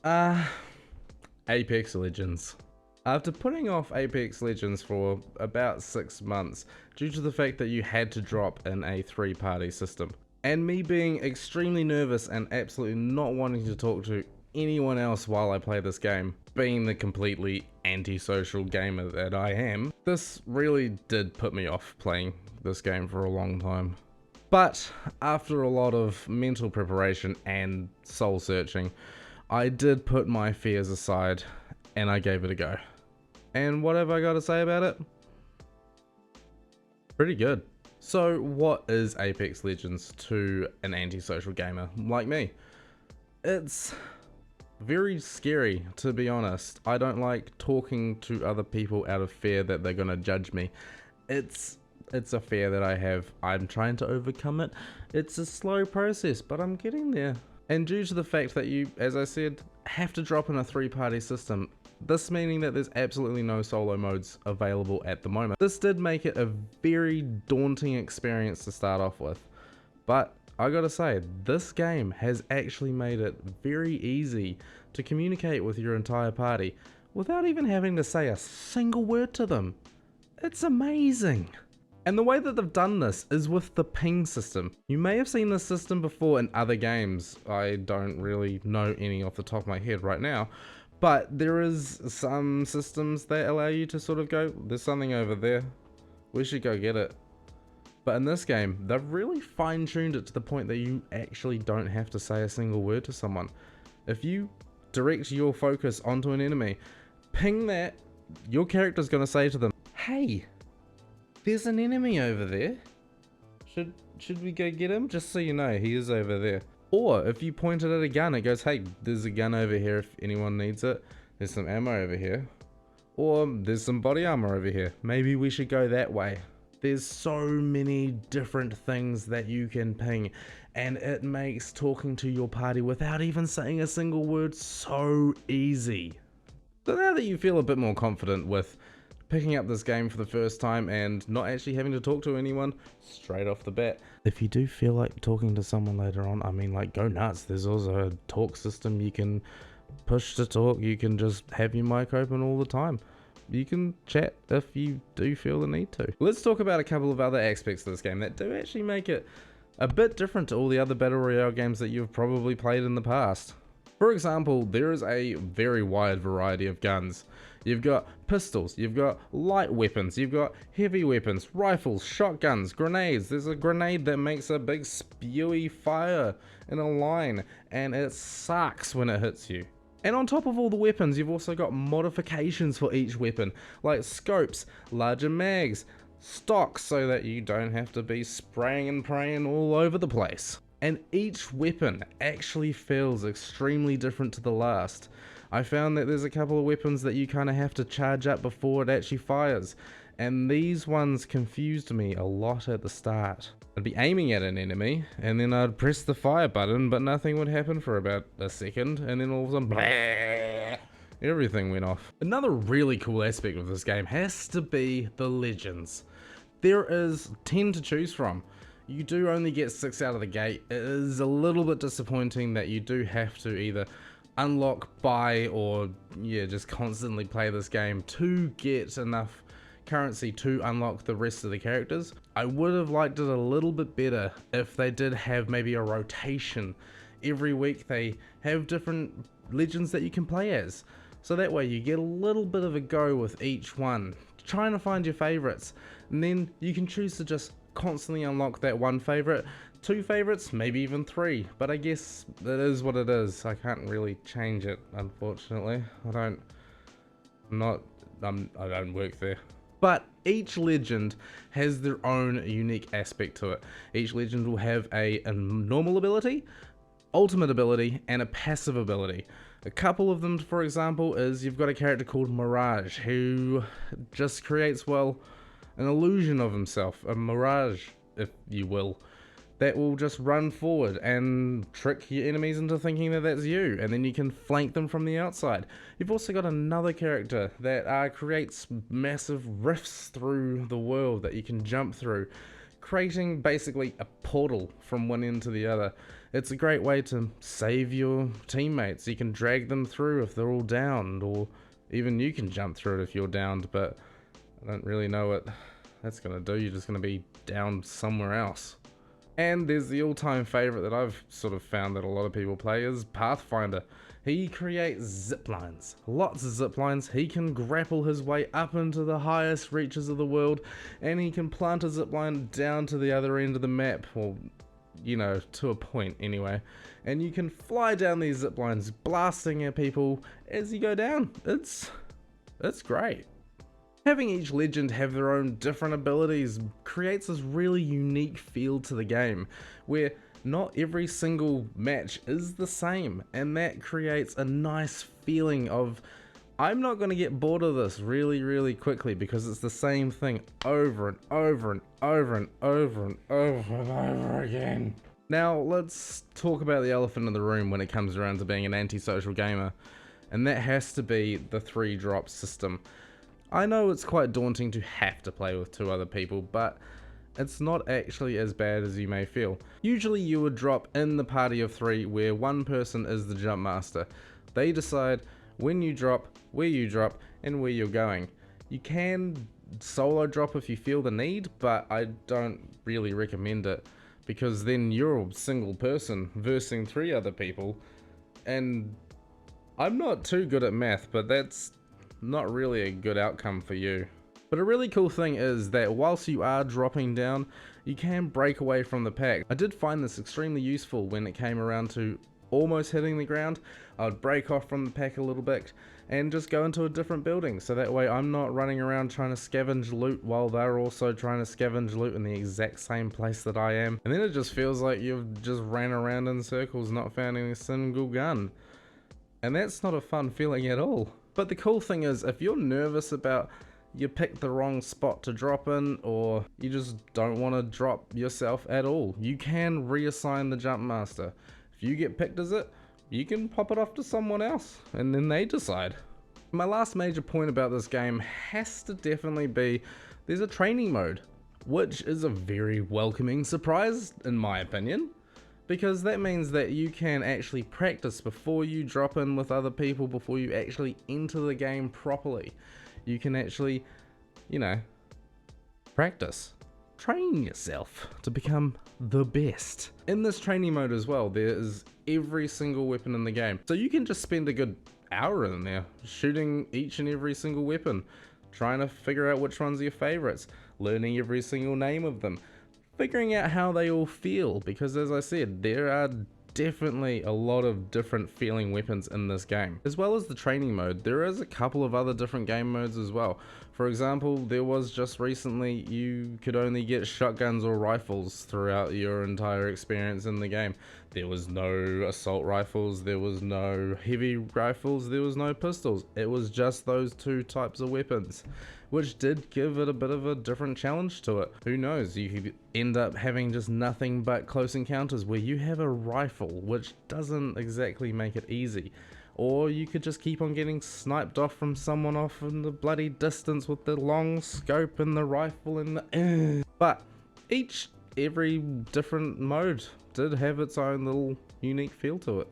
Uh, Apex Legends. After putting off Apex Legends for about 6 months due to the fact that you had to drop in a 3-party system, and me being extremely nervous and absolutely not wanting to talk to anyone else while I play this game, being the completely antisocial gamer that I am, this really did put me off playing this game for a long time. But after a lot of mental preparation and soul searching, I did put my fears aside and I gave it a go. And what have I got to say about it? Pretty good. So what is Apex Legends to an antisocial gamer like me? It's very scary, to be honest. I don't like talking to other people out of fear that they're gonna judge me. It's a fear that I have. I'm trying to overcome it. It's a slow process, but I'm getting there. And due to the fact that you, as I said, have to drop in a 3-party system, this meaning that there's absolutely no solo modes available at the moment, this did make it a very daunting experience to start off with. But I gotta say, this game has actually made it very easy to communicate with your entire party without even having to say a single word to them. It's amazing. And the way that they've done this is with the ping system. You may have seen this system before in other games. I don't really know any off the top of my head right now, but there is some systems that allow you to sort of go, there's something over there, we should go get it. But in this game, they've really fine-tuned it to the point that you actually don't have to say a single word to someone. If you direct your focus onto an enemy, ping that, your character's gonna say to them, hey, there's an enemy over there. Should we go get him? Just so you know, he is over there. Or if you point it at a gun, it goes, hey, there's a gun over here if anyone needs it. There's some ammo over here. Or there's some body armor over here. Maybe we should go that way. There's so many different things that you can ping, and it makes talking to your party without even saying a single word so easy. So now that you feel a bit more confident with picking up this game for the first time and not actually having to talk to anyone straight off the bat, if you do feel like talking to someone later on, I mean, like, go nuts. There's also a talk system. You can push to talk. You can just have your mic open all the time. You can chat if you do feel the need to. Let's talk about a couple of other aspects of this game that do actually make it a bit different to all the other Battle Royale games that you've probably played in the past. For example, there is a very wide variety of guns. You've got pistols, you've got light weapons, you've got heavy weapons, rifles, shotguns, grenades. There's a grenade that makes a big spewy fire in a line, and it sucks when it hits you. And on top of all the weapons, you've also got modifications for each weapon, like scopes, larger mags, stocks so that you don't have to be spraying and praying all over the place. And each weapon actually feels extremely different to the last. I found that there's a couple of weapons that you kind of have to charge up before it actually fires, and these ones confused me a lot at the start. I'd be aiming at an enemy, and then I'd press the fire button, but nothing would happen for about a second, and then all of a sudden, blah, everything went off. Another really cool aspect of this game has to be the legends. There is 10 to choose from. You do only get 6 out of the gate. It is a little bit disappointing that you do have to either unlock, buy, or just constantly play this game to get enough currency to unlock the rest of the characters. I would have liked it a little bit better if they did have maybe a rotation. Every week they have different legends that you can play as. So that way you get a little bit of a go with each one, trying to find your favorites. And then you can choose to just constantly unlock that one favorite, 2 favorites, maybe even 3, but I guess it is what it is. I can't really change it, unfortunately. I don't work there. But each legend has their own unique aspect to it. Each legend will have a normal ability, ultimate ability, and a passive ability. A couple of them, for example, is you've got a character called Mirage who just creates, well, an illusion of himself, a mirage, if you will, that will just run forward and trick your enemies into thinking that that's you, and then you can flank them from the outside. You've also got another character that creates massive rifts through the world that you can jump through, creating basically a portal from one end to the other. It's a great way to save your teammates. You can drag them through if they're all downed, or even you can jump through it if you're downed, but I don't really know what that's gonna do. You're just gonna be down somewhere else. And there's the all-time favorite that I've sort of found that a lot of people play is Pathfinder. He creates zip lines, lots of zip lines. He can grapple his way up into the highest reaches of the world, and he can plant a zip line down to the other end of the map, or you know, to a point anyway. And you can fly down these zip lines, blasting at people as you go down. It's great. Having each legend have their own different abilities creates this really unique feel to the game, where not every single match is the same, and that creates a nice feeling of, I'm not going to get bored of this really quickly, because it's the same thing over and over and over and over and over and over again. Now let's talk about the elephant in the room when it comes around to being an antisocial gamer, and that has to be the 3-drop system. I know it's quite daunting to have to play with 2 other people, but it's not actually as bad as you may feel. Usually you would drop in the party of 3 where one person is the jump master. They decide when you drop, where you drop, and where you're going. You can solo drop if you feel the need, but I don't really recommend it, because then you're a single person versing 3 other people, and I'm not too good at math, but that's not really a good outcome for you. But a really cool thing is that whilst you are dropping down, you can break away from the pack. I did find this extremely useful when it came around to almost hitting the ground. I would break off from the pack a little bit and just go into a different building, so that way I'm not running around trying to scavenge loot while they're also trying to scavenge loot in the exact same place that I am. And then it just feels like you've just ran around in circles, not found any single gun. And that's not a fun feeling at all. But the cool thing is, if you're nervous about you picked the wrong spot to drop in, or you just don't want to drop yourself at all, you can reassign the jump master. If you get picked as it, you can pop it off to someone else, and then they decide. My last major point about this game has to definitely be there's a training mode, which is a very welcoming surprise in my opinion. Because that means that you can actually practice before you drop in with other people, before you actually enter the game properly. You can actually, you know, practice. Train yourself to become the best. In this training mode as well, there is every single weapon in the game. So you can just spend a good hour in there, shooting each and every single weapon, trying to figure out which ones are your favorites, learning every single name of them, figuring out how they all feel, because as I said, there are definitely a lot of different feeling weapons in this game. As well as the training mode, there is a couple of other different game modes as well. For example, there was just recently you could only get shotguns or rifles throughout your entire experience in the game. There was no assault rifles, there was no heavy rifles, there was no pistols. It was just those 2 types of weapons, which did give it a bit of a different challenge to it. Who knows, you could end up having just nothing but close encounters where you have a rifle, which doesn't exactly make it easy. Or you could just keep on getting sniped off from someone off in the bloody distance with the long scope and the rifle and the But every different mode did have its own little unique feel to it.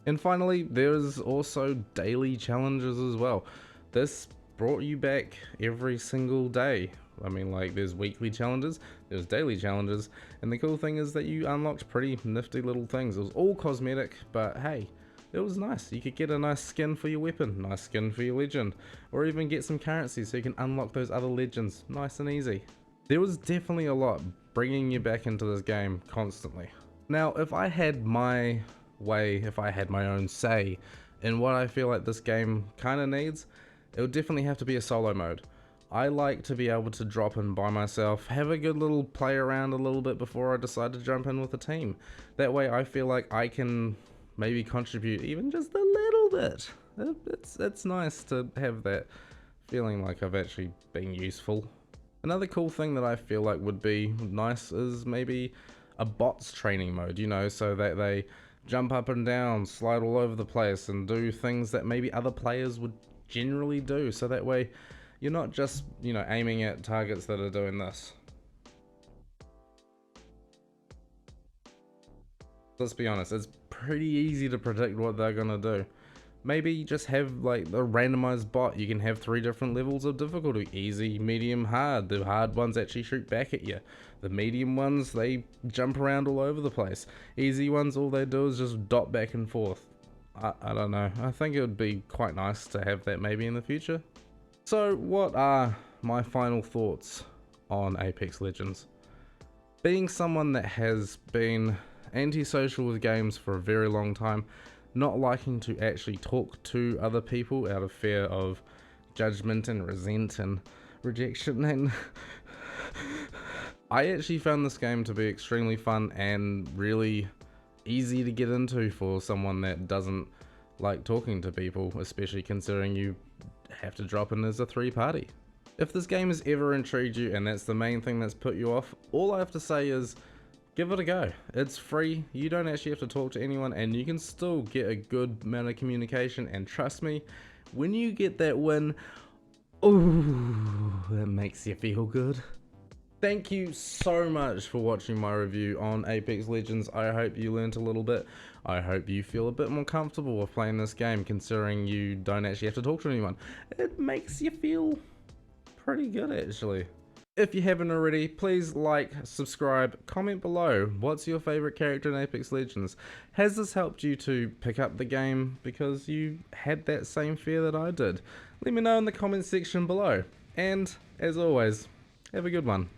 And finally, there's also daily challenges as well. This brought you back every single day. I mean, like, there's weekly challenges, there's daily challenges, and the cool thing is that you unlocked pretty nifty little things. It was all cosmetic, but hey, it was nice. You could get a nice skin for your weapon, nice skin for your legend, or even get some currency so you can unlock those other legends nice and easy. There was definitely a lot bringing you back into this game constantly. Now, if I had my way, if I had my own say in what I feel like this game kind of needs, it would definitely have to be a solo mode. I like to be able to drop in by myself, have a good little play around a little bit before I decide to jump in with a team. That way I feel like I can maybe contribute even just a little bit. It's nice to have that feeling like I've actually been useful. Another cool thing that I feel like would be nice is maybe a bots training mode, you know, so that they jump up and down, slide all over the place, and do things that maybe other players would generally do, so that way you're not just, you know, aiming at targets that are doing this. Let's be honest, it's pretty easy to predict what they're gonna do. Maybe just have like a randomized bot. You can have 3 different levels of difficulty: easy, medium, hard. The hard ones actually shoot back at you. The medium ones, they jump around all over the place. Easy ones, all they do is just dot back and forth. I don't know. I think it would be quite nice to have that maybe in the future. So what are my final thoughts on Apex Legends? Being someone that has been antisocial with games for a very long time, not liking to actually talk to other people out of fear of judgment and resent and rejection, and I actually found this game to be extremely fun and really easy to get into for someone that doesn't like talking to people, especially considering you have to drop in as a 3-party. If this game has ever intrigued you and that's the main thing that's put you off, all I have to say is give it a go. It's free, you don't actually have to talk to anyone, and you can still get a good amount of communication, and trust me, when you get that win, ooh, that makes you feel good. Thank you so much for watching my review on Apex Legends. I hope you learnt a little bit. I hope you feel a bit more comfortable with playing this game, considering you don't actually have to talk to anyone. It makes you feel pretty good actually. If you haven't already, please like, subscribe, comment below. What's your favorite character in Apex Legends? Has this helped you to pick up the game because you had that same fear that I did? Let me know in the comment section below. And as always, have a good one.